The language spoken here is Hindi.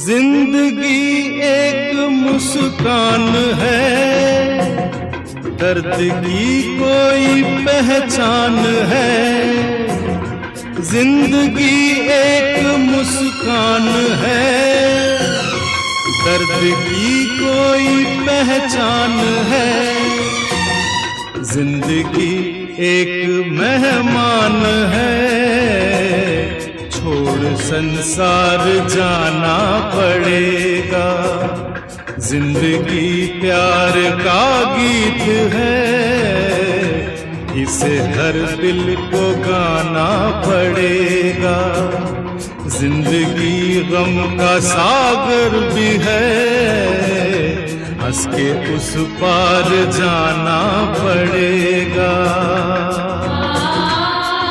जिंदगी एक मुस्कान है, दर्द की कोई पहचान है। जिंदगी एक मुस्कान है, दर्द की कोई पहचान है। जिंदगी एक मेहमान है, छोड़ संसार जाना पड़ेगा। जिंदगी प्यार का गीत है, इसे हर दिल को गाना पड़ेगा। जिंदगी गम का सागर भी है, हंस के उस पार जाना पड़ेगा।